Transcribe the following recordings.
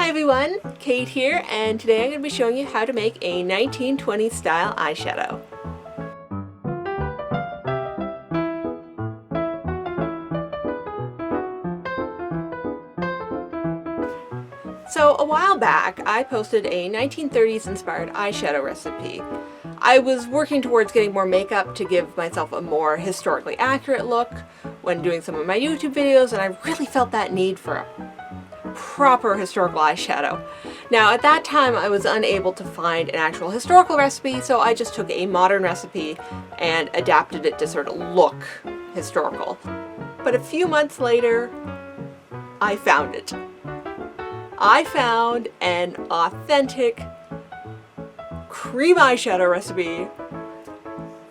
Hi everyone, Kate here, and today I'm going to be showing you how to make a 1920s style eyeshadow. So a while back I posted a 1930s inspired eyeshadow recipe. I was working towards getting more makeup to give myself a more historically accurate look when doing some of my YouTube videos, and I really felt that need for a proper historical eyeshadow. Now at that time I was unable to find an actual historical recipe, so I just took a modern recipe and adapted it to sort of look historical. But a few months later, I found it. I found an authentic cream eyeshadow recipe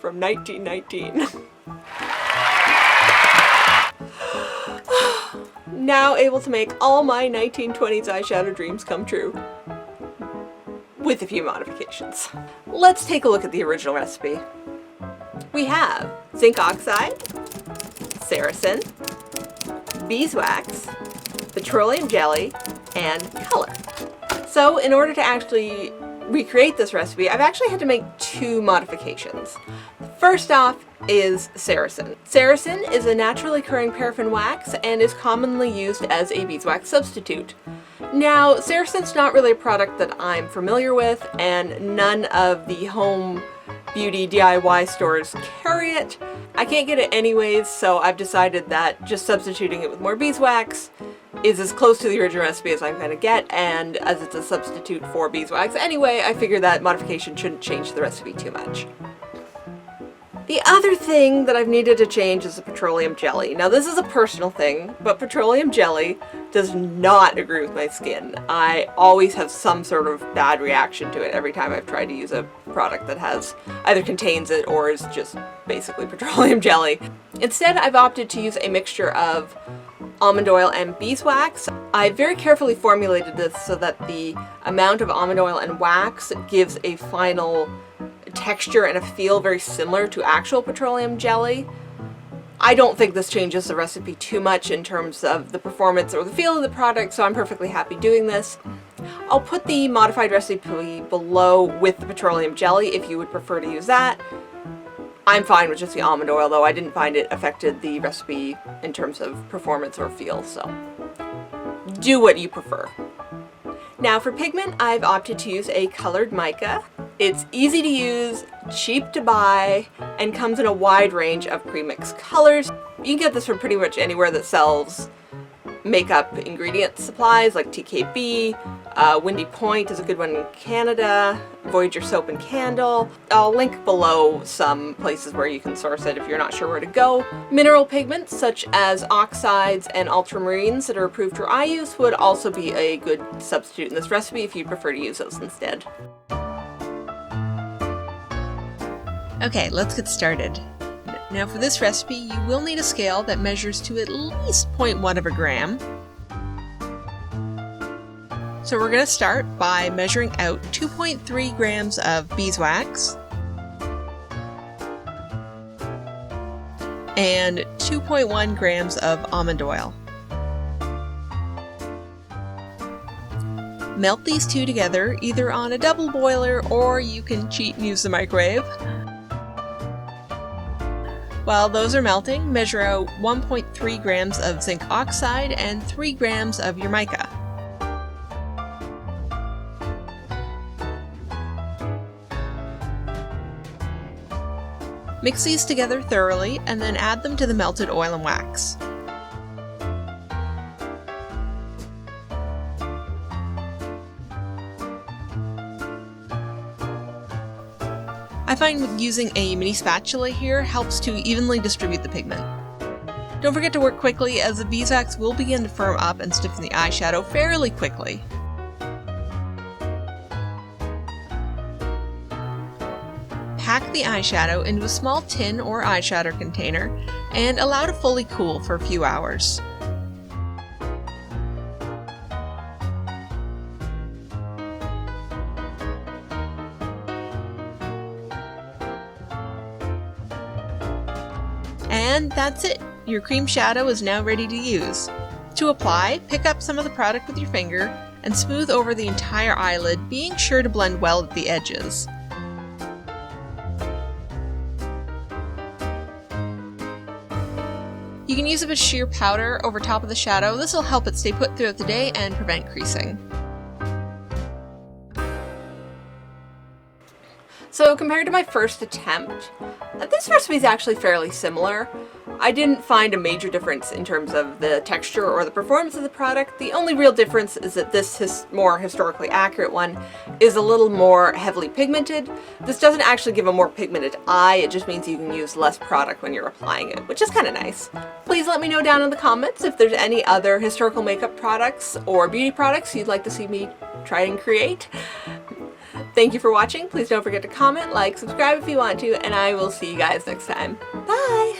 from 1919. Now able to make all my 1920s eyeshadow dreams come true, with a few modifications. Let's take a look at the original recipe. We have zinc oxide, Saracen, beeswax, petroleum jelly, and color. So in order to actually recreate this recipe, I've actually had to make two modifications. First off is Saracen. Saracen is a naturally occurring paraffin wax and is commonly used as a beeswax substitute. Now, Saracen's not really a product that I'm familiar with, and none of the home beauty DIY stores carry it. I can't get it anyways, so I've decided that just substituting it with more beeswax is as close to the original recipe as I'm going to get, and as it's a substitute for beeswax anyway, I figure that modification shouldn't change the recipe too much. The other thing that I've needed to change is the petroleum jelly. Now this is a personal thing, but petroleum jelly does not agree with my skin. I always have some sort of bad reaction to it every time I've tried to use a product that either contains it or is just basically petroleum jelly. Instead, I've opted to use a mixture of almond oil and beeswax. I very carefully formulated this so that the amount of almond oil and wax gives a final texture and a feel very similar to actual petroleum jelly. I don't think this changes the recipe too much in terms of the performance or the feel of the product, so I'm perfectly happy doing this. I'll put the modified recipe below with the petroleum jelly if you would prefer to use that. I'm fine with just the almond oil, though I didn't find it affected the recipe in terms of performance or feel, so do what you prefer. Now for pigment, I've opted to use a colored mica. It's easy to use, cheap to buy, and comes in a wide range of pre-mixed colors. You can get this from pretty much anywhere that sells makeup ingredient supplies, like TKB. Windy Point is a good one in Canada, Voyager Soap and Candle. I'll link below some places where you can source it if you're not sure where to go. Mineral pigments such as oxides and ultramarines that are approved for eye use would also be a good substitute in this recipe if you prefer to use those instead. Okay, let's get started. Now for this recipe, you will need a scale that measures to at least 0.1 of a gram. So we're going to start by measuring out 2.3 grams of beeswax and 2.1 grams of almond oil. Melt these two together either on a double boiler, or you can cheat and use the microwave. While those are melting, measure out 1.3 grams of zinc oxide and 3 grams of your mica. Mix these together thoroughly and then add them to the melted oil and wax. I find using a mini spatula here helps to evenly distribute the pigment. Don't forget to work quickly, as the beeswax will begin to firm up and stiffen the eyeshadow fairly quickly. Pack the eyeshadow into a small tin or eyeshadow container and allow it to fully cool for a few hours. And that's it! Your cream shadow is now ready to use. To apply, pick up some of the product with your finger and smooth over the entire eyelid, being sure to blend well at the edges. You can use a bit of sheer powder over top of the shadow. This will help it stay put throughout the day and prevent creasing. So compared to my first attempt, this recipe is actually fairly similar. I didn't find a major difference in terms of the texture or the performance of the product. The only real difference is that this more historically accurate one is a little more heavily pigmented. This doesn't actually give a more pigmented eye, it just means you can use less product when you're applying it, which is kind of nice. Please let me know down in the comments if there's any other historical makeup products or beauty products you'd like to see me try and create. Thank you for watching. Please don't forget to comment, like, subscribe if you want to, and I will see you guys next time. Bye!